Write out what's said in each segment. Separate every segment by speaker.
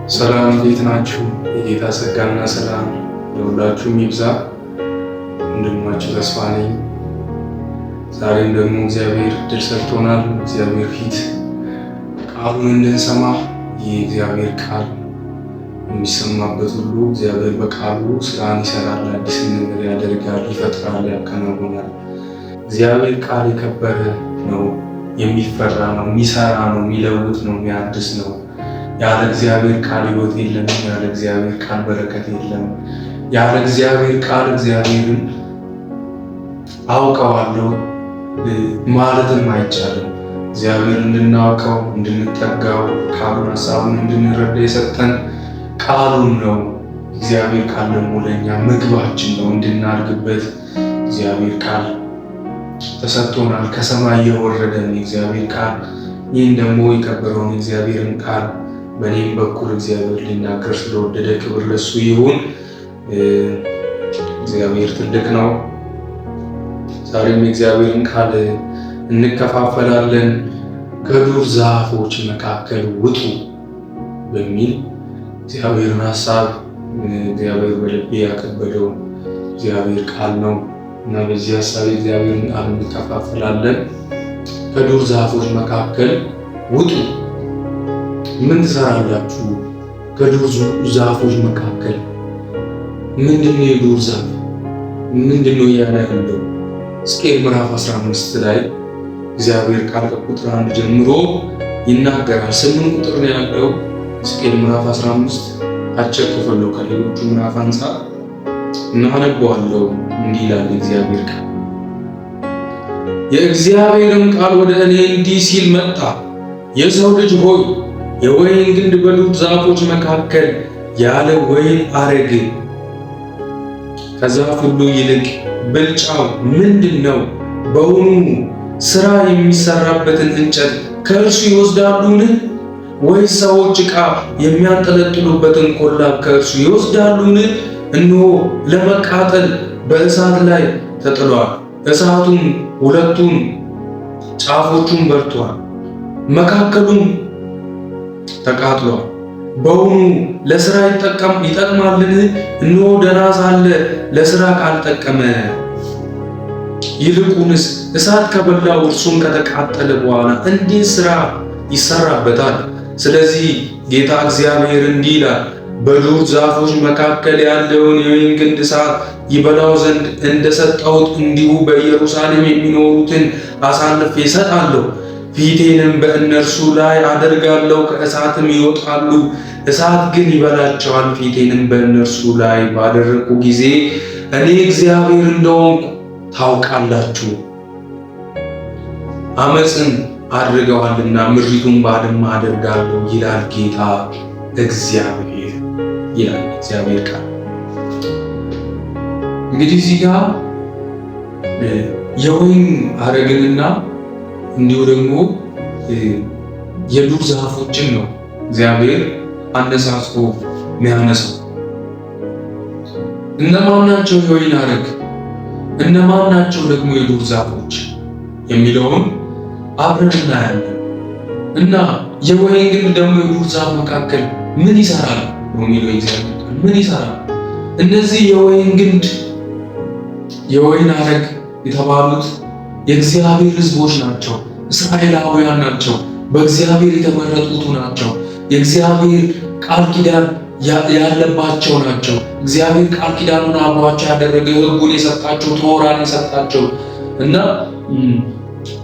Speaker 1: ሰላም እንዴት ናችሁ? የጌታ ጸጋና ሰላም ለሁላችሁም ይብዛ። ወንድማችሁ ተስፋ ነኝ። ዛሬም ደግሞ እግዚአብሔር እድል ሰጥቶናል። እግዚአብሔር ፊት ቃሉን እንድንሰማ የእግዚአብሔር ቃል የሚሰማበት ሁሉ እግዚአብሔር በቃሉ ስራን ይሰራል፣ አዲስ ነገር ያደርጋል፣ ይፈጥራል፣ ያከናውናል። እግዚአብሔር ቃል የከበረ ነው፣ የሚፈራ ነው፣ የሚሰራ ነው፣ የሚለውጥ ነው፣ የሚያድስ ነው። ያለ እግዚአብሔር ቃል ሕይወት የለም። ያለ እግዚአብሔር ቃል በረከት የለም። ያለ እግዚአብሔር ቃል እግዚአብሔርን አውቀዋለሁ ማለትም አይቻልም። እግዚአብሔር እንድናውቀው እንድንጠጋው ቃሉን ሀሳቡን እንድንረዳ የሰጠን ቃሉን ነው። እግዚአብሔር ቃል ደግሞ ለእኛ ምግባችን ነው፣ እንድናድግበት እግዚአብሔር ቃል ተሰጥቶናል። ከሰማይ የወረደን የእግዚአብሔር ቃል ይህን ደግሞ የከበረውን እግዚአብሔርን ቃል በእኔም በኩል እግዚአብሔር ሊናገር ስለወደደ ክብር ለሱ ይሁን። እግዚአብሔር ትልቅ ነው። ዛሬም የእግዚአብሔርን ቃል እንከፋፈላለን። ከዱር ዛፎች መካከል ውጡ በሚል እግዚአብሔርን ሀሳብ እግዚአብሔር በልቤ ያከበደው እግዚአብሔር ቃል ነው እና በዚህ ሀሳብ እግዚአብሔርን ቃል እንከፋፈላለን። ከዱር ዛፎች መካከል ውጡ። ምን ትሰራላችሁ? ከዱር ዛፎች መካከል ምንድነው? የዱር ዛፍ ምንድነው እያለ ያለው? ሕዝቅኤል ምዕራፍ 15 ላይ እግዚአብሔር ቃል ከቁጥር 1 ጀምሮ ይናገራል። 8 ቁጥር ነው ያለው ሕዝቅኤል ምዕራፍ 15 አጭር ክፍል ነው ከሌሎቹ ምዕራፍ አንፃር እና አነበዋለሁ። እንዲህ ይላል እግዚአብሔር ቃል። የእግዚአብሔርም ቃል ወደ እኔ እንዲህ ሲል መጣ። የሰው ልጅ ሆይ የወይን ግንድ በዱር ዛፎች መካከል ያለ ወይን አረግ ከዛፍ ሁሉ ይልቅ ብልጫው ምንድን ነው? በውኑ ሥራ የሚሰራበትን እንጨት ከእርሱ ይወስዳሉን? ወይስ ሰዎች ዕቃ የሚያንጠለጥሉበትን ኮላብ ከእርሱ ይወስዳሉን? እነሆ ለመቃጠል በእሳት ላይ ተጥሏል። እሳቱም ሁለቱም ጫፎቹም በርቷል፣ መካከሉም ተቃጥሏል። በውኑ ለሥራ ይጠቅማልን? እነሆ ደህና ሳለ ለሥራ ካልጠቀመ፣ ይልቁንስ እሳት ከበላው እርሱም ከተቃጠለ በኋላ እንዴት ሥራ ይሰራበታል? ስለዚህ ጌታ እግዚአብሔር እንዲህ ይላል፣ በዱር ዛፎች መካከል ያለውን የወይን ግንድ እሳት ይበላው ዘንድ እንደሰጠሁት እንዲሁ በኢየሩሳሌም የሚኖሩትን አሳልፌ እሰጣለሁ። ፊቴንም በእነርሱ ላይ አደርጋለሁ፣ ከእሳትም ይወጣሉ፣ እሳት ግን ይበላቸዋል። ፊቴንም በእነርሱ ላይ ባደረግኩ ጊዜ እኔ እግዚአብሔር እንደሆንኩ ታውቃላችሁ። ዓመፅን አድርገዋልና ምድሪቱን ባድማ አደርጋለሁ ይላል ጌታ እግዚአብሔር ይላል እግዚአብሔር ቃል። እንግዲህ እዚህ ጋር የወይን አረግንና እንዲሁ ደግሞ የዱር ዛፎችን ነው እግዚአብሔር አነሳስቶ የሚያነሳው። እነማን ናቸው የወይን አረግ? እነማን ናቸው ደግሞ የዱር ዛፎች የሚለውን አብረን እናያለን። እና የወይን ግንድ ደግሞ የዱር ዛፍ መካከል ምን ይሰራል ነው የሚለው እግዚአብሔር ቃል። ምን ይሰራል? እነዚህ የወይን ግንድ የወይን አረግ የተባሉት የእግዚአብሔር ሕዝቦች ናቸው። እስራኤላውያን ናቸው። በእግዚአብሔር የተመረጡት ናቸው። የእግዚአብሔር ቃል ኪዳን ያለባቸው ናቸው። እግዚአብሔር ቃል ኪዳኑን አብሯቸው ያደረገ ሕጉን የሰጣቸው ቶራን የሰጣቸው እና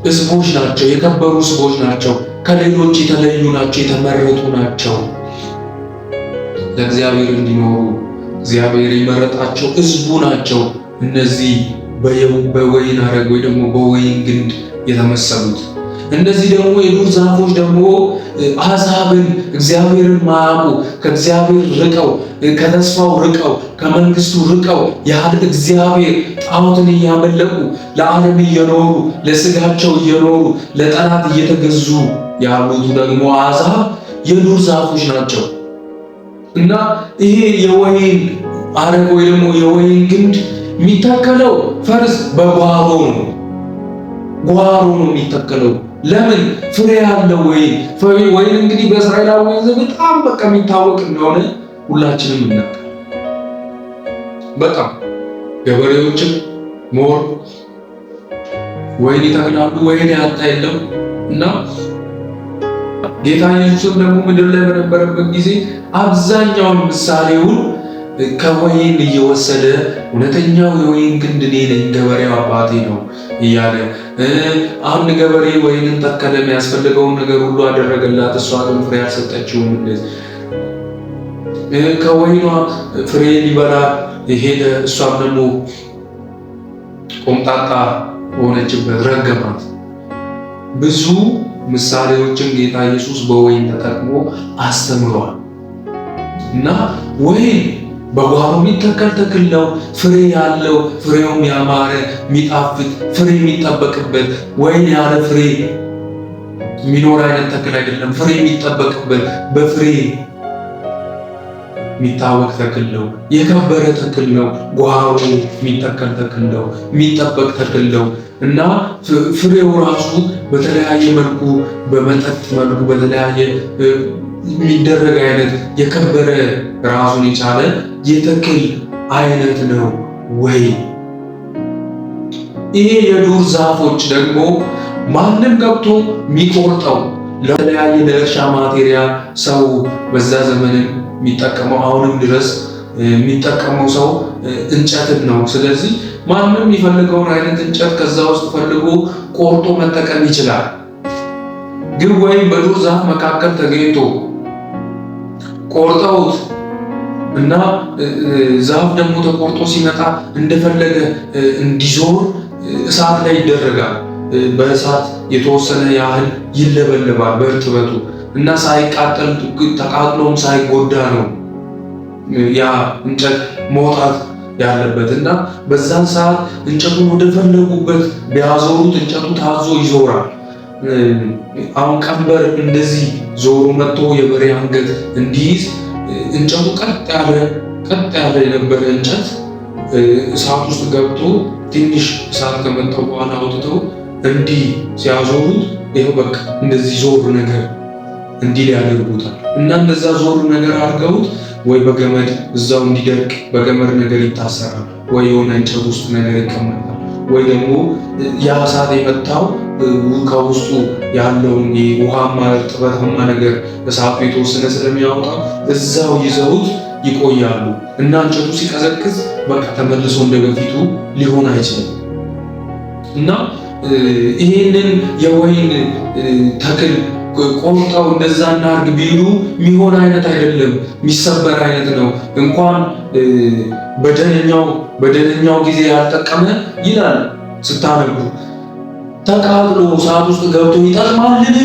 Speaker 1: ሕዝቦች ናቸው። የከበሩ ሕዝቦች ናቸው። ከሌሎች የተለዩ ናቸው። የተመረጡ ናቸው። ለእግዚአብሔር እንዲኖሩ እግዚአብሔር የመረጣቸው ሕዝቡ ናቸው። እነዚህ በወይን አረግ ወይ ደግሞ በወይን ግንድ የተመሰሉት። እነዚህ ደግሞ የዱር ዛፎች ደግሞ አሕዛብን እግዚአብሔርን ማያውቁ ከእግዚአብሔር ርቀው ከተስፋው ርቀው ከመንግስቱ ርቀው ያለ እግዚአብሔር ጣዖትን እያመለኩ ለዓለም እየኖሩ ለስጋቸው እየኖሩ ለጠላት እየተገዙ ያሉት ደግሞ አሕዛብ የዱር ዛፎች ናቸው እና ይሄ የወይን አረግ ወይ ደግሞ የወይን ግንድ የሚተከለው ፈርስ በጓሮ ነው። ጓሮ ነው የሚተከለው። ለምን? ፍሬ ያለው ወይን እንግዲህ በእስራኤላውያን ዘንድ በጣም በቃ የሚታወቅ እንደሆነ ሁላችንም እናውቃለን። በጣም ገበሬዎችም ሞር ወይን ይተክላሉ፣ ወይን ያጣ የለም እና ጌታ ኢየሱስም ደግሞ ምድር ላይ በነበረበት ጊዜ አብዛኛውን ምሳሌውን ከወይን እየወሰደ እውነተኛው የወይን ግንድ እኔ ነኝ፣ ገበሬው አባቴ ነው እያለ አንድ ገበሬ ወይንን ተከለ፣ የሚያስፈልገውን ነገር ሁሉ አደረገላት፣ እሷ ግን ፍሬ አልሰጠችውም። ከወይኗ ፍሬ ሊበላ ሄደ፣ እሷም ደግሞ ቆምጣጣ ሆነችበት፣ ረገማት። ብዙ ምሳሌዎችን ጌታ ኢየሱስ በወይን ተጠቅሞ አስተምሯል እና ወይን በጓሮ የሚተከል ተክል ነው። ፍሬ ያለው ፍሬውም ያማረ የሚጣፍጥ ፍሬ የሚጠበቅበት። ወይን ያለ ፍሬ የሚኖር አይነት ተክል አይደለም። ፍሬ የሚጠበቅበት በፍሬ የሚታወቅ ተክል ነው። የከበረ ተክል ነው። ጓሮ የሚተከል ተክል ነው። የሚጠበቅ ተክል ነው እና ፍሬው ራሱ በተለያየ መልኩ በመጠጥ መልኩ በተለያየ የሚደረግ አይነት የከበረ ራሱን የቻለ የተክል አይነት ነው ወይን። ይሄ የዱር ዛፎች ደግሞ ማንም ገብቶ የሚቆርጠው ለተለያየ ለእርሻ ማቴሪያል ሰው በዛ ዘመን የሚጠቀመው አሁንም ድረስ የሚጠቀመው ሰው እንጨትን ነው። ስለዚህ ማንም የሚፈልገውን አይነት እንጨት ከዛ ውስጥ ፈልጎ ቆርጦ መጠቀም ይችላል። ግን ወይም በዱር ዛፍ መካከል ተገኝቶ ቆርጠውት እና ዛፍ ደግሞ ተቆርጦ ሲመጣ እንደፈለገ እንዲዞር እሳት ላይ ይደረጋል። በእሳት የተወሰነ ያህል ይለበለባል በእርጥበቱ እና ሳይቃጠል ተቃጥሎም ሳይጎዳ ነው ያ እንጨት መውጣት ያለበት እና በዛን ሰዓት እንጨቱን ወደፈለጉበት ቢያዞሩት እንጨቱ ታዞ ይዞራል። አሁን ቀንበር እንደዚህ ዞሮ መጥቶ የበሬ አንገት እንዲይዝ እንጨቱ ቀጥ ያለ የነበረ እንጨት እሳት ውስጥ ገብቶ ትንሽ እሳት ከመጣው በኋላ አውጥተው እንዲህ ሲያዞሩት ይሄው በቃ እንደዚህ ዞር ነገር እንዲህ ያደርጉታል እና እንደዛ ዞር ነገር አድርገውት ወይ በገመድ እዛው እንዲደርቅ በገመድ ነገር ይታሰራል፣ ወይ የሆነ እንጨት ውስጥ ነገር ይቀመጣል፣ ወይ ደግሞ ያ እሳት የመታው ከውስጡ ያለውን ውሃማ እርጥበታማ ነገር እሳቱ የተወሰነ ስለሚያወጣ እዛው ይዘውት ይቆያሉ እና እንጨቱ ሲቀዘቅዝ በቃ ተመልሶ እንደበፊቱ ሊሆን አይችልም እና ይሄንን የወይን ተክል ቆርጠው እንደዛ እናርግ ቢሉ የሚሆን አይነት አይደለም፣ የሚሰበር አይነት ነው። እንኳን በደለኛው ጊዜ ያልጠቀመ ይላል ስታነቡ ተቃጥሎ እሳት ውስጥ ገብቶ ይጠቅማልን?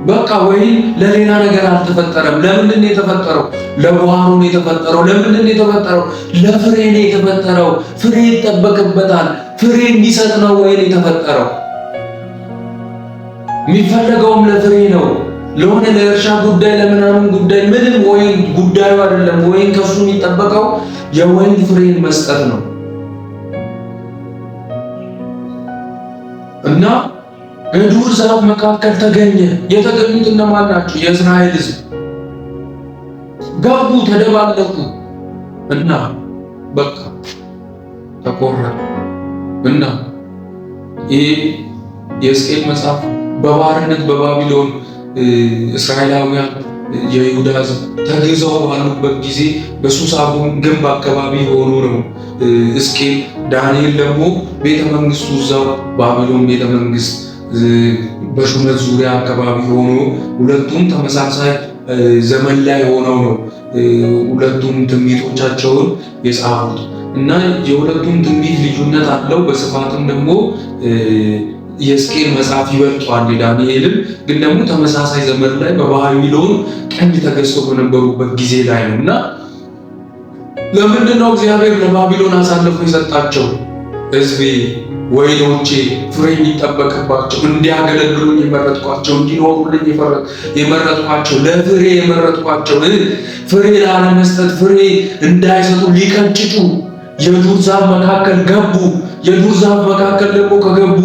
Speaker 1: በቃ ወይን ለሌላ ነገር አልተፈጠረም። ለምንድን ነው የተፈጠረው? ለጓሮ ነው የተፈጠረው። ለምንድን ነው የተፈጠረው? ለፍሬ ነው የተፈጠረው። ፍሬ ይጠበቅበታል። ፍሬ እንዲሰጥ ነው ወይን የተፈጠረው። የሚፈለገውም ለፍሬ ነው። ለሆነ ለእርሻ ጉዳይ ለምናምን ጉዳይ ምንም ወይን ጉዳዩ አይደለም። ወይን ከሱ የሚጠበቀው የወይን ፍሬን መስጠት ነው እና በዱር ዛፍ መካከል ተገኘ። የተገኙት እነማን ናቸው? የእስራኤል ሕዝብ ገቡ፣ ተደባለቁ እና በቃ ተቆረጡ እና ይሄ የሕዝቅኤል መጽሐፍ በባርነት በባቢሎን እስራኤላውያን የይሁዳ ሕዝብ ተገዛው ባሉበት ጊዜ በሱሳ ግንብ አካባቢ ሆኖ ነው ሕዝቅኤል። ዳንኤል ደግሞ ቤተ መንግስቱ እዛው ባቢሎን ቤተ መንግስት በሹመት ዙሪያ አካባቢ ሆኖ ሁለቱም ተመሳሳይ ዘመን ላይ ሆነው ነው ሁለቱም ትንቢቶቻቸውን የጻፉት እና የሁለቱም ትንቢት ልዩነት አለው። በስፋትም ደግሞ የሕዝቅኤል መጽሐፍ ይበልጧል ዳንኤልን። ግን ደግሞ ተመሳሳይ ዘመን ላይ በባቢሎን ቀኝ ተገዝተው በነበሩበት ጊዜ ላይ ነው እና ለምንድን ነው እግዚአብሔር ለባቢሎን አሳልፎ የሰጣቸው? ሕዝቤ ወይኖቼ ፍሬ የሚጠበቅባቸው እንዲያገለግሉኝ የመረጥኳቸው እንዲኖሩልኝ የመረጥኳቸው ለፍሬ የመረጥኳቸው ፍሬ ላለመስጠት ፍሬ እንዳይሰጡ ሊቀጭጩ የዱር ዛፍ መካከል ገቡ። የዱር ዛፍ መካከል ደግሞ ከገቡ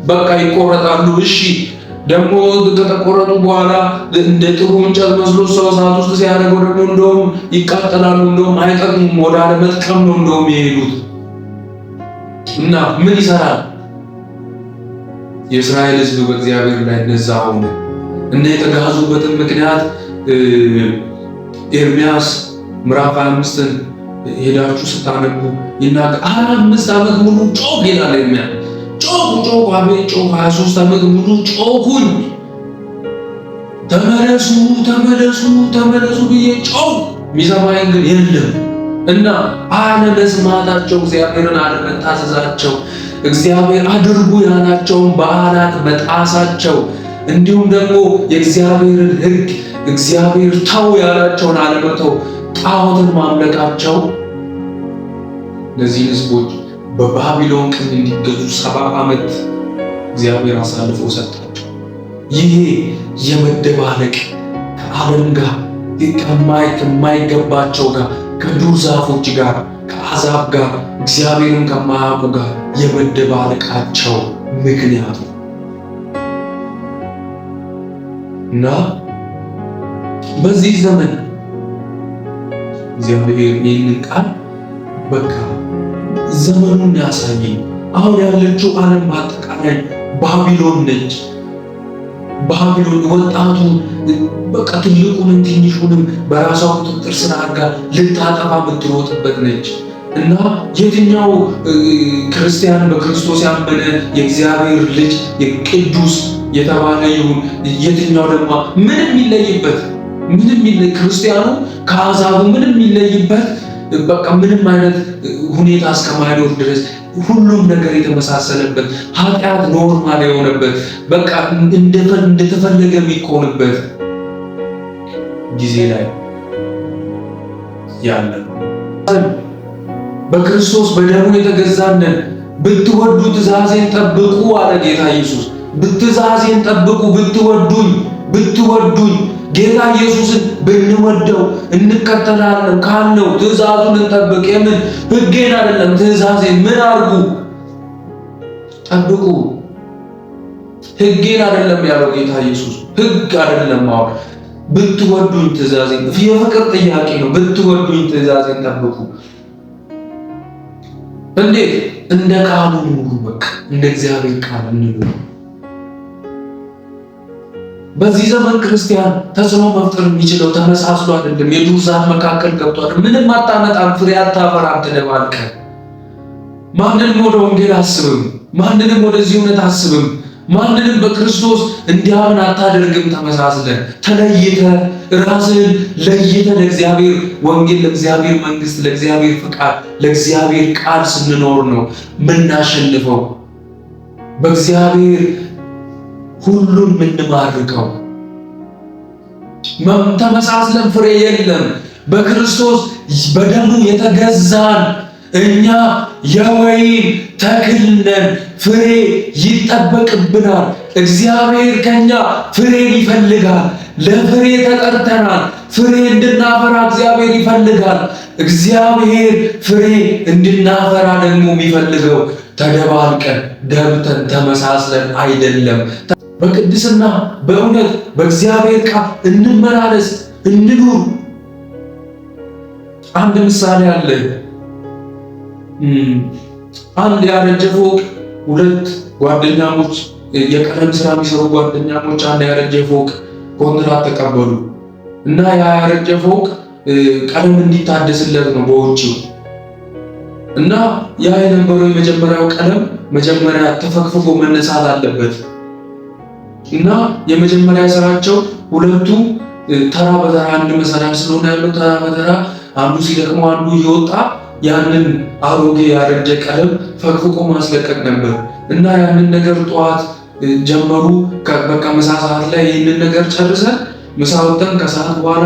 Speaker 1: በቃ ይቆረጣሉ። እሺ ደግሞ ከተቆረጡ በኋላ እንደ ጥሩ እንጨት መስሎ ሰው እሳት ውስጥ ሲያደርገው ደግሞ እንደውም ይቃጠላሉ፣ እንደውም አይጠቅሙም፣ ወደ አለመጥቀም ነው እንደውም የሄዱት። እና ምን ይሰራል? የእስራኤል ሕዝብ በእግዚአብሔር ላይ እንደዛ ሆነ እና የተጋዙበትን ምክንያት ኤርምያስ ምዕራፍ 25ን ሄዳችሁ ስታነቡ ይናገር። 25 ዓመት ሙሉ ጮክ ይላል ኤርምያስ። ጮክ አቤት ጮክ 23 ዓመት ሙሉ ጮኩኝ፣ ተመለሱ ብዬ ጮክ፣ የሚሰማኝ ግን የለም። እና አለመስማታቸው፣ እግዚአብሔርን አለመታዘዛቸው፣ እግዚአብሔር አድርጉ ያላቸውን በዓላት መጣሳቸው፣ እንዲሁም ደግሞ የእግዚአብሔርን ሕግ እግዚአብሔር ተው ያላቸውን አለመተው፣ ጣዖትን ማምለካቸው እነዚህ ሕዝቦች በባቢሎን ቅኝ እንዲገዙ 70 ዓመት እግዚአብሔር አሳልፎ ሰጣቸው። ይሄ የመደባለቅ ከዓለም ጋር ከማይገባቸው ጋር ከዱር ዛፎች ጋር ከአሕዛብ ጋር እግዚአብሔርን ከማያውቁ ጋር የመደባለቃቸው ምክንያቱ እና በዚህ ዘመን እግዚአብሔር ይህንን ቃል በቃ ዘመኑን ያሳየኝ። አሁን ያለችው ዓለም በአጠቃላይ ባቢሎን ነች። ባቢሎን ወጣቱ በቃ ትልቁንም ትንሹንም በራሷ ቁጥጥር ስር አድርጋ ልታጠፋ የምትሮጥበት ነች። እና የትኛው ክርስቲያን በክርስቶስ ያመነ የእግዚአብሔር ልጅ የቅዱስ የተባለ ይሁን፣ የትኛው ደግሞ ምንም ይለይበት ክርስቲያኑ ከአሕዛቡ ምንም ይለይበት በቃ ምንም አይነት ሁኔታ እስከማይኖር ድረስ ሁሉም ነገር የተመሳሰለበት ኃጢአት ኖርማል የሆነበት በቃ እንደተፈለገ የሚቆንበት ጊዜ ላይ ያለ በክርስቶስ በደሙ የተገዛንን ብትወዱ ትእዛዜን ጠብቁ አለ ጌታ ኢየሱስ። ትእዛዜን ጠብቁ ብትወዱኝ ጌታ ኢየሱስን ብንወደው እንከተላለን ካለው ትእዛዙን እንጠብቅ። የምን ሕጌን አይደለም ትእዛዜን ምን አድርጉ ጠብቁ። ሕጌን አይደለም ያለው ጌታ ኢየሱስ። ሕግ አይደለም አሁን ብትወዱኝ ትእዛዜን፣ የፍቅር ጥያቄ ነው። ብትወዱኝ ትእዛዜን ጠብቁ። እንዴት? እንደ ቃሉ ኑሩ። በቃ እንደ እግዚአብሔር ቃል እንኑር። በዚህ ዘመን ክርስቲያን ተጽዕኖ መፍጠር የሚችለው ተመሳስሎ አይደለም። የዱር ዛፍ መካከል ገብቷል። ምንም አታመጣም፣ ፍሬ አታፈራም። ተደባልቀ ማንንም ወደ ወንጌል አስብም፣ ማንንም ወደዚህ እውነት አስብም፣ ማንንም በክርስቶስ እንዲያምን አታደርግም። ተመሳስለን ተለይተ ራስን ለይተ ለእግዚአብሔር ወንጌል፣ ለእግዚአብሔር መንግስት፣ ለእግዚአብሔር ፍቃድ፣ ለእግዚአብሔር ቃል ስንኖር ነው ምናሸንፈው። በእግዚአብሔር ሁሉን ምንማርከው። ተመሳስለን ፍሬ የለም። በክርስቶስ በደሙ የተገዛን እኛ የወይን ተክል ነን። ፍሬ ይጠበቅብናል። እግዚአብሔር ከኛ ፍሬን ይፈልጋል። ለፍሬ ተጠርተናል። ፍሬ እንድናፈራ እግዚአብሔር ይፈልጋል። እግዚአብሔር ፍሬ እንድናፈራ ደግሞ የሚፈልገው ተደባልቀን ገብተን ተመሳስለን አይደለም። በቅድስና በእውነት በእግዚአብሔር ቃል እንመላለስ፣ እንኑር። አንድ ምሳሌ አለ። አንድ ያረጀ ፎቅ ሁለት ጓደኛሞች የቀለም ስራ የሚሰሩ ጓደኛሞች አንድ ያረጀ ፎቅ ኮንትራት ተቀበሉ እና ያ ያረጀ ፎቅ ቀለም እንዲታደስለት ነው በውጭው እና ያ የነበረው የመጀመሪያው ቀለም መጀመሪያ ተፈክፍቆ መነሳት አለበት እና የመጀመሪያ ስራቸው ሁለቱ ተራ በተራ አንድ መሰላል ስለሆነ ያለው ተራ በተራ አንዱ ሲደክመው አንዱ እየወጣ ያንን አሮጌ ያረጀ ቀለም ፈክፍቆ ማስለቀቅ ነበር እና ያንን ነገር ጠዋት ጀመሩ። በቃ ምሳ ሰዓት ላይ ይህንን ነገር ጨርሰን ምሳ ወጥተን ከሰዓት በኋላ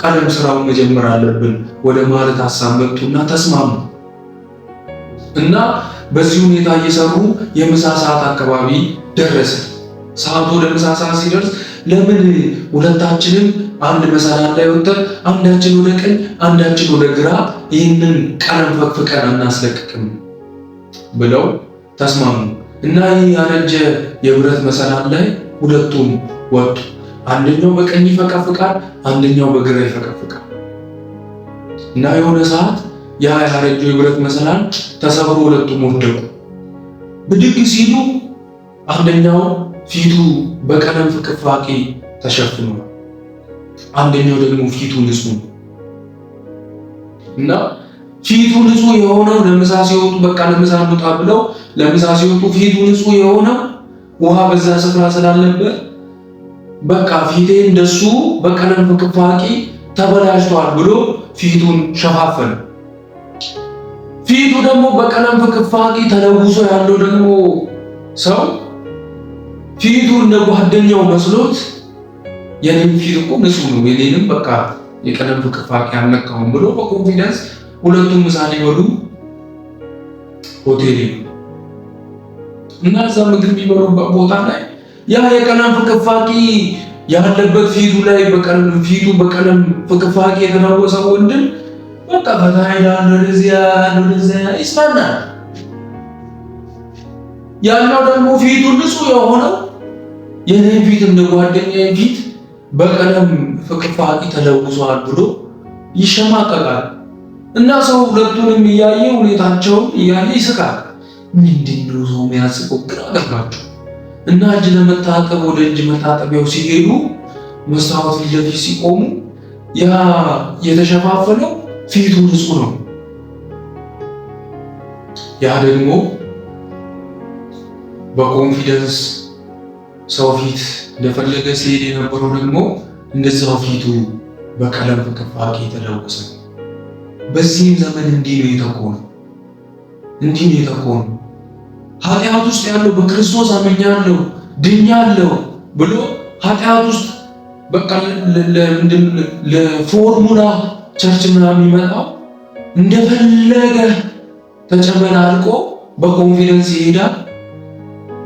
Speaker 1: ቀለም ስራውን መጀመር አለብን ወደ ማለት ሀሳብ መጡና ተስማሙ እና በዚህ ሁኔታ እየሰሩ የምሳ ሰዓት አካባቢ ደረሰ። ሰዓቱ ለምሳ ሰዓት ሲደርስ ለምን ሁለታችንም አንድ መሰላል ላይ ወጥተን አንዳችን ወደ ቀኝ አንዳችን ወደ ግራ ይህንን ቀለም ፈክፍቀን እናስለቅቅም ብለው ተስማሙ እና ይህ ያረጀ የብረት መሰላል ላይ ሁለቱም ወጡ። አንደኛው በቀኝ ይፈቀፍቃል፣ አንደኛው በግራ ይፈቀፍቃል። እና የሆነ ሰዓት ያ ያረጀው የብረት መሰላል ተሰብሮ ሁለቱም ወደቁ። ብድግ ሲሉ አንደኛው ፊቱ በቀለም ፍቅፋቂ ተሸፍኗል፣ አንደኛው ደግሞ ፊቱ ንጹህ ነው። እና ፊቱ ንጹህ የሆነው ለምሳ ሲወጡ በቃ ለምሳ እንውጣ ብለው ለምሳ ሲወጡ ፊቱ ንጹህ የሆነው ውሃ በዛ ስፍራ ስላለበት በቃ ፊቴ እንደሱ በቀለም ፍቅፋቂ ተበላሽቷል ብሎ ፊቱን ሸፋፈነ። ፊቱ ደግሞ በቀለም ፍቅፋቂ ተለውሶ ያለው ደግሞ ሰው ፊቱ እንደ ጓደኛው መስሎት የኔም ፊት እኮ ንጹህ ነው የኔንም በቃ የቀለም ፍቅፋቂ አልነካውም ብሎ በኮንፊደንስ ሁለቱም ምሳ ሊበሉ ሆቴል እና እዛ ምግብ የሚበሉበት ቦታ ላይ ያ የቀለም ፍቅፋቂ ያለበት ፊቱ ላይ ፊቱ በቀለም ፍቅፋቂ የተለወሰ ወንድም በቃ በታይላንድ ወደዚያ ይስማናል። ያለው ደግሞ ፊቱ ንጹህ የሆነው የኔ ፊት እንደ ጓደኛዬ ፊት በቀለም ፍቅፋቂ ተለውሷል ብሎ ይሸማቀቃል። እና ሰው ሁለቱንም እያየ ሁኔታቸውን እያየ ይስቃል። ምንድነው ሰው የሚያስቀው? ግራ ገባቸው። እና እጅ ለመታጠብ ወደ እጅ መታጠቢያው ሲሄዱ መስታወት ፊት ለፊት ሲቆሙ ያ የተሸፋፈነው ፊቱ ንጹህ ነው። ያ ደግሞ በኮንፊደንስ ሰው ፊት እንደፈለገ ሲሄድ የነበረው ደግሞ እንደዛው ፊቱ በቀለም ፍቅፋቂ የተለወሰ። በዚህም ዘመን እንዲህ ነው የተኮነው። ኃጢአት ውስጥ ያለው በክርስቶስ አምኛለሁ ድኛለሁ ብሎ ኃጢአት ውስጥ በቃ ለፎርሙላ ቸርች ምናምን የሚመጣው እንደፈለገ ተጨመላልቆ በኮንፊደንስ ይሄዳል።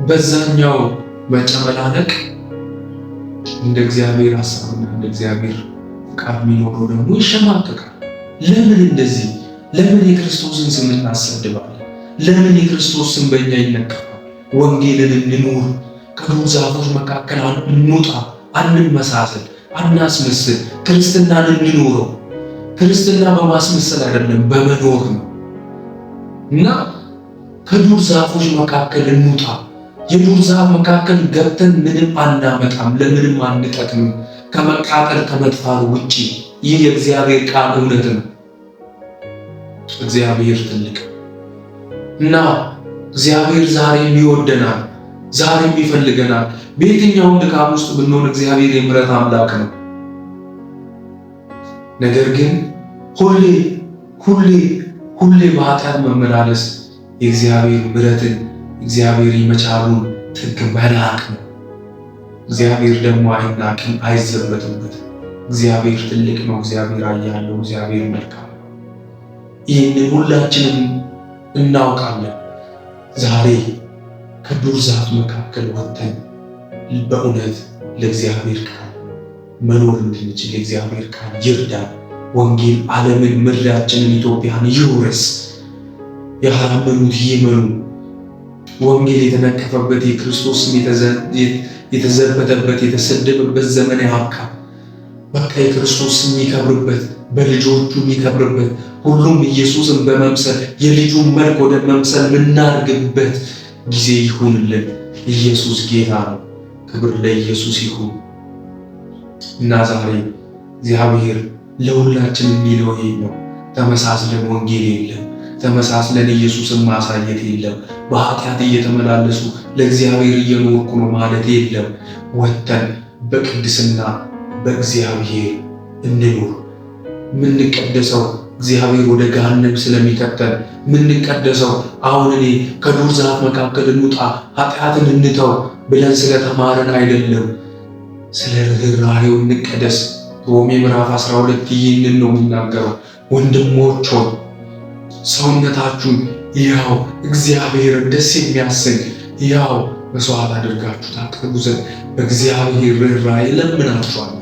Speaker 1: በዛኛው መጨመላለቅ እንደ እግዚአብሔር ሐሳብና እንደ እግዚአብሔር ፍቃድ የሚኖረው ደግሞ ይሸማቀቃል። ለምን እንደዚህ? ለምን የክርስቶስን ስም እናሰድባለን? ለምን የክርስቶስ ስም በእኛ ይነቀፋል? ወንጌልን እንኑር። ከዱር ዛፎች መካከል እንውጣ። አንመሳሰል፣ አናስመስል። ክርስትናን እንኑረው። ክርስትና በማስመሰል አይደለም በመኖር ነው። እና ከዱር ዛፎች መካከል እንውጣ። የዱር ዛፍ መካከል ገብተን ምንም አናመጣም፣ ለምንም አንጠቅምም ከመቃጠል ከመጥፋት ውጪ። ይህ የእግዚአብሔር ቃል እውነት ነው። እግዚአብሔር ትልቅ እና እግዚአብሔር ዛሬም ይወደናል፣ ዛሬም ይፈልገናል። በየትኛውም ድካም ውስጥ ብንሆን እግዚአብሔር የምሕረት አምላክ ነው። ነገር ግን ሁሌ በኃጢአት መመላለስ የእግዚአብሔር ምሕረትን እግዚአብሔር የመቻሉን ጥግ መናቅ ነው። እግዚአብሔር ደግሞ አይናቅም፣ አይዘበትበትም። እግዚአብሔር ትልቅ ነው። እግዚአብሔር ኃያል ነው። እግዚአብሔር መልካም ነው። ይህንን ሁላችንም እናውቃለን። ዛሬ ከዱር ዛፍ መካከል ወጥተን በእውነት ለእግዚአብሔር ቃል መኖር እንድንችል የእግዚአብሔር ቃል ይርዳን። ወንጌል ዓለምን፣ ምድራችንን፣ ኢትዮጵያን ይውረስ። ያላመኑት ይመኑ። ወንጌል የተነቀፈበት የክርስቶስ ስም የተዘበተበት የተሰደበበት ዘመን ያብቃ። በቃ የክርስቶስ ስም የሚከብርበት በልጆቹ የሚከብርበት ሁሉም ኢየሱስን በመምሰል የልጁን መልክ ወደ መምሰል የምናርግበት ጊዜ ይሁንልን። ኢየሱስ ጌታ ነው። ክብር ለኢየሱስ ይሁን እና ዛሬ እግዚአብሔር ለሁላችን የሚለው ይሄ ነው። ተመሳስለን ወንጌል የለም፣ ተመሳስለን ኢየሱስን ማሳየት የለም። በኃጢአት እየተመላለሱ ለእግዚአብሔር እየኖርኩ ነው ማለት የለም። ወጥተን በቅድስና በእግዚአብሔር እንኑር። ምንቀደሰው እግዚአብሔር ወደ ገሃነም ስለሚከተል ምንቀደሰው አሁን እኔ ከዱር ዛፍ መካከል እንውጣ ኃጢአትን እንተው ብለን ስለተማረን አይደለም። ስለ ርኅራኄው እንቀደስ። ሮሜ ምዕራፍ 12 ይህንን ነው የሚናገረው። ወንድሞች ሆይ ሰውነታችሁን ያው እግዚአብሔር ደስ የሚያሰኝ ያው መስዋዕት አድርጋችሁ ታቀርቡ ዘንድ በእግዚአብሔር ርኅራኄ እለምናችኋለሁ።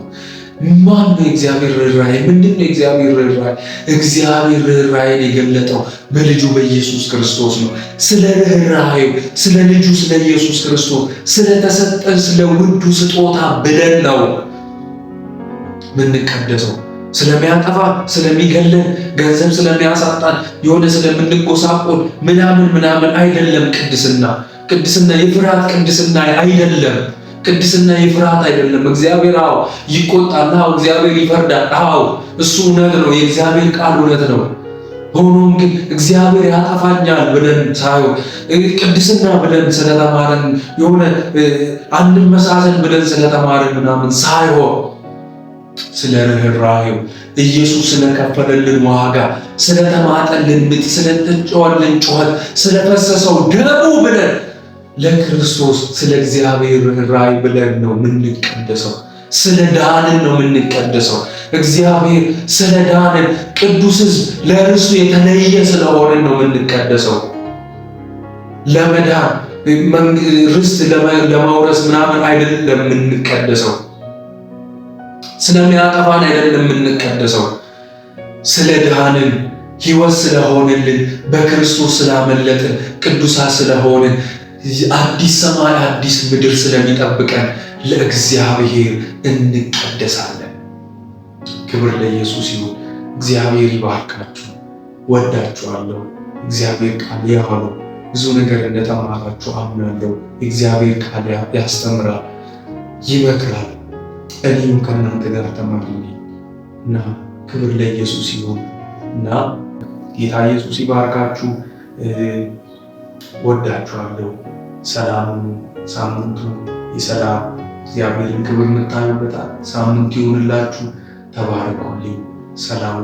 Speaker 1: ማን ነው እግዚአብሔር ርኅራኄ? ምንድን ነው እግዚአብሔር ርኅራኄ? እግዚአብሔር ርኅራኄን የገለጠው በልጁ በኢየሱስ ክርስቶስ ነው። ስለ ርኅራኄው ስለ ልጁ ስለ ኢየሱስ ክርስቶስ ስለተሰጠን ስለ ውዱ ስጦታ ብለን ነው ምንቀደሰው። ስለሚያጠፋ ስለሚገለን ገንዘብ ስለሚያሳጣን የሆነ ስለምንጎሳቆል ምናምን አይደለም። ቅድስና የፍርሃት ቅድስና አይደለም። ቅድስና የፍርሃት አይደለም። እግዚአብሔር ይቆጣል፣ እግዚአብሔር ይፈርዳል። እሱ እውነት ነው። የእግዚአብሔር ቃል እውነት ነው። ሆኖም ግን እግዚአብሔር ያጠፋኛል ብለን ሳይሆን ቅድስና ብለን ስለተማረን የሆነ አንመሳሰል ብለን ስለተማረን ምናምን ሳይሆን ስለ ርኅራኄው ኢየሱስ ስለከፈለልን ዋጋ፣ ስለተማጠልን ምጥ፣ ስለተጨዋልን ጩኸት፣ ስለፈሰሰው ደሙ ብለን ለክርስቶስ ስለ እግዚአብሔር ርኅራኄ ብለን ነው የምንቀደሰው። ስለ ዳንን ነው የምንቀደሰው። እግዚአብሔር ስለ ዳንን ቅዱስ ሕዝብ ለእርሱ የተለየ ስለሆነ ነው የምንቀደሰው። ለመዳን ርስት ለማውረስ ምናምን አይደለም የምንቀደሰው። ስለሚያጠፋን አይደለም የምንቀደሰው። ስለ ዳንን ሕይወት ስለሆነልን በክርስቶስ ስላመለጥን ቅዱሳን ስለሆንን አዲስ ሰማይ አዲስ ምድር ስለሚጠብቀን ለእግዚአብሔር እንቀደሳለን። ክብር ለኢየሱስ ይሁን። እግዚአብሔር ይባርካችሁ። ወዳችኋለሁ። እግዚአብሔር ቃል ያው ነው። ብዙ ነገር እንደተማራችሁ አምናለሁ። እግዚአብሔር ቃል ያስተምራል፣ ይመክራል። እኔም ከእናንተ ጋር ተማሪ ነኝ እና ክብር ለኢየሱስ ይሁን እና ጌታ ኢየሱስ ይባርካችሁ። ወዳችኋለሁ። ሰላም ሳምንቱ የሰላም እግዚአብሔርን ክብር የምታዩበት ሳምንት ይሁንላችሁ። ተባረኩልኝ። ሰላም